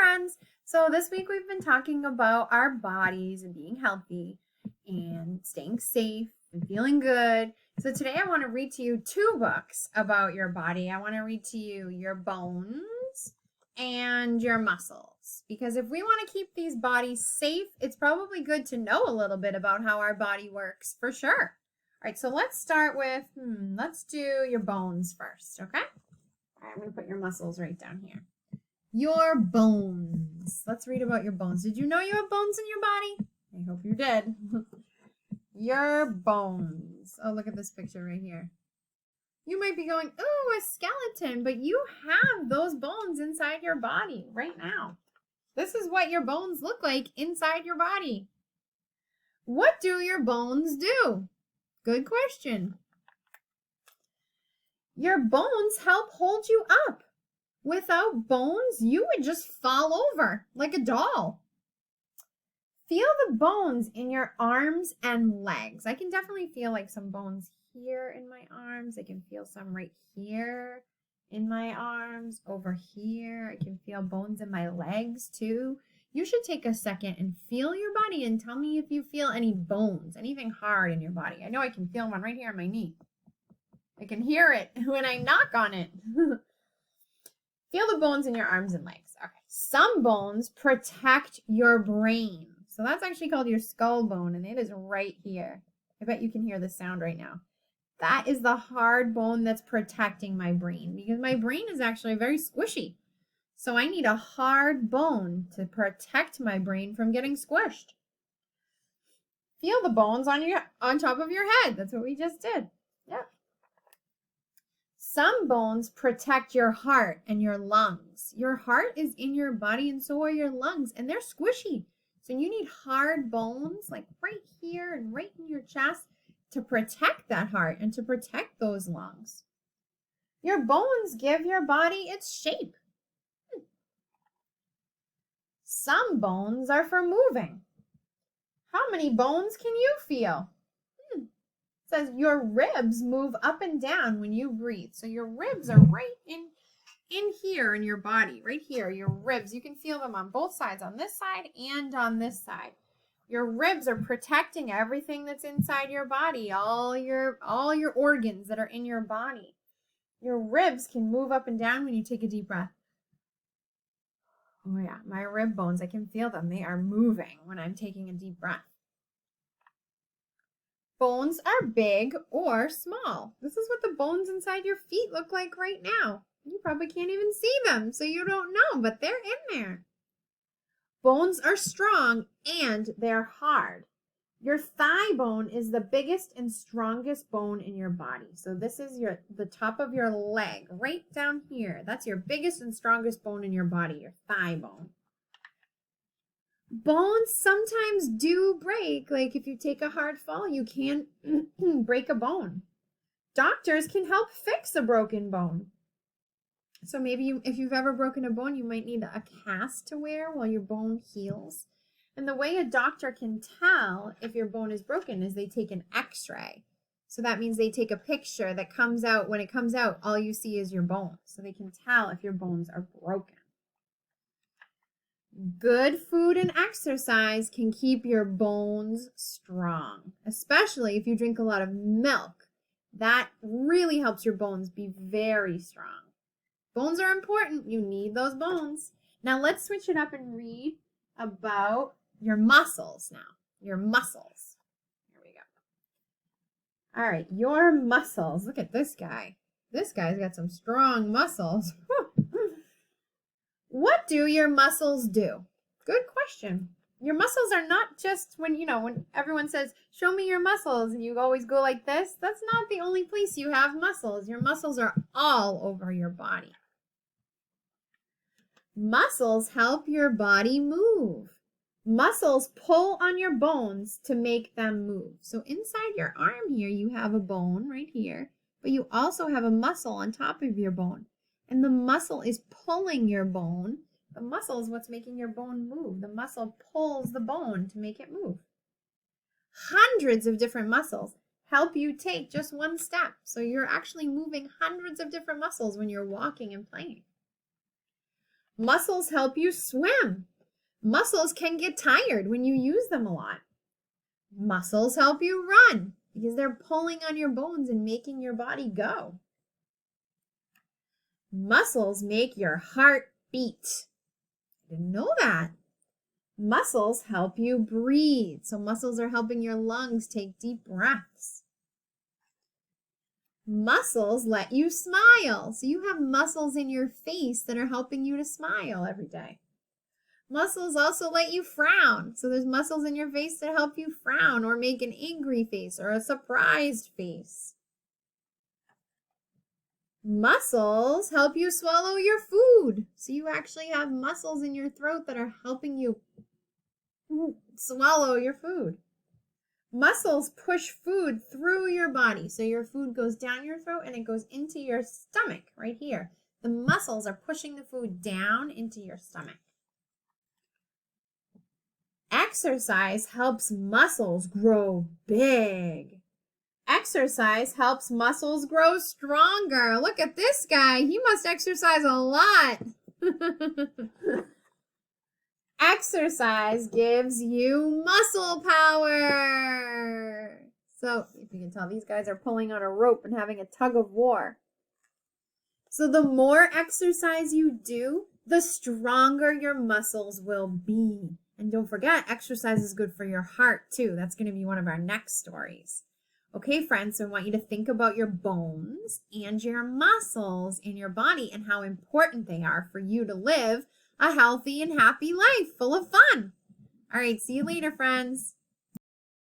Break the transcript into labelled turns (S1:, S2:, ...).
S1: friends. So this week we've been talking about our bodies and being healthy and staying safe and feeling good. So today I want to read to you two books about your body. I want to read to you your bones and your muscles, because if we want to keep these bodies safe, it's probably good to know a little bit about how our body works for sure. All right, so let's start with, let's do your bones first, okay? All right, I'm going to put your muscles right down here. Your bones. Let's read about your bones. Did you know you have bones in your body? I hope you did. Your bones. Oh, look at this picture right here. You might be going, ooh, a skeleton, but you have those bones inside your body right now. This is what your bones look like inside your body. What do your bones do? Good question. Your bones help hold you up. Without bones, you would just fall over like a doll. Feel the bones in your arms and legs. I can definitely feel like some bones here in my arms. I can feel some right here in my arms, over here. I can feel bones in my legs too. You should take a second and feel your body and tell me if you feel any bones, anything hard in your body. I know I can feel one right here on my knee. I can hear it when I knock on it. Feel the bones in your arms and legs. Okay. Some bones protect your brain. So that's actually called your skull bone, and it is right here. I bet you can hear the sound right now. That is the hard bone that's protecting my brain, because my brain is actually very squishy. So I need a hard bone to protect my brain from getting squished. Feel the bones on top of your head. That's what we just did. Yep. Some bones protect your heart and your lungs. Your heart is in your body and so are your lungs, and they're squishy. So you need hard bones like right here and right in your chest to protect that heart and to protect those lungs. Your bones give your body its shape. Some bones are for moving. How many bones can you feel? It says your ribs move up and down when you breathe. So your ribs are right in here in your body, right here, your ribs. You can feel them on both sides, on this side and on this side. Your ribs are protecting everything that's inside your body, all your organs that are in your body. Your ribs can move up and down when you take a deep breath. Oh yeah, my rib bones, I can feel them. They are moving when I'm taking a deep breath. Bones are big or small. This is what the bones inside your feet look like right now. You probably can't even see them, so you don't know, but they're in there. Bones are strong and they're hard. Your thigh bone is the biggest and strongest bone in your body. So this is the top of your leg, right down here. That's your biggest and strongest bone in your body, your thigh bone. Bones sometimes do break. Like if you take a hard fall, you can break a bone. Doctors can help fix a broken bone. So maybe if you've ever broken a bone, you might need a cast to wear while your bone heals. And the way a doctor can tell if your bone is broken is they take an x-ray. So that means they take a picture that comes out. When it comes out, all you see is your bones. So they can tell if your bones are broken. Good food and exercise can keep your bones strong, especially if you drink a lot of milk. That really helps your bones be very strong. Bones are important. You need those bones. Now let's switch it up and read about your muscles now. Your muscles. Here we go. All right, your muscles. Look at this guy. This guy's got some strong muscles. What do your muscles do? Good question. Your muscles are not just when everyone says, show me your muscles, and you always go like this. That's not the only place you have muscles. Your muscles are all over your body. Muscles help your body move. Muscles pull on your bones to make them move. So inside your arm here, you have a bone right here, but you also have a muscle on top of your bone. And the muscle is pulling your bone. The muscle is what's making your bone move. The muscle pulls the bone to make it move. Hundreds of different muscles help you take just one step. So you're actually moving hundreds of different muscles when you're walking and playing. Muscles help you swim. Muscles can get tired when you use them a lot. Muscles help you run because they're pulling on your bones and making your body go. Muscles make your heart beat. I didn't know that. Muscles help you breathe. So muscles are helping your lungs take deep breaths. Muscles let you smile. So you have muscles in your face that are helping you to smile every day. Muscles also let you frown. So there's muscles in your face that help you frown or make an angry face or a surprised face. Muscles help you swallow your food. So you actually have muscles in your throat that are helping you swallow your food. Muscles push food through your body. So your food goes down your throat and it goes into your stomach right here. The muscles are pushing the food down into your stomach. Exercise helps muscles grow big. Exercise helps muscles grow stronger. Look at this guy. He must exercise a lot. Exercise gives you muscle power. So, if you can tell, these guys are pulling on a rope and having a tug of war. So the more exercise you do, the stronger your muscles will be. And don't forget, exercise is good for your heart too. That's going to be one of our next stories. Okay, friends, so I want you to think about your bones and your muscles in your body and how important they are for you to live a healthy and happy life full of fun. All right, see you later, friends.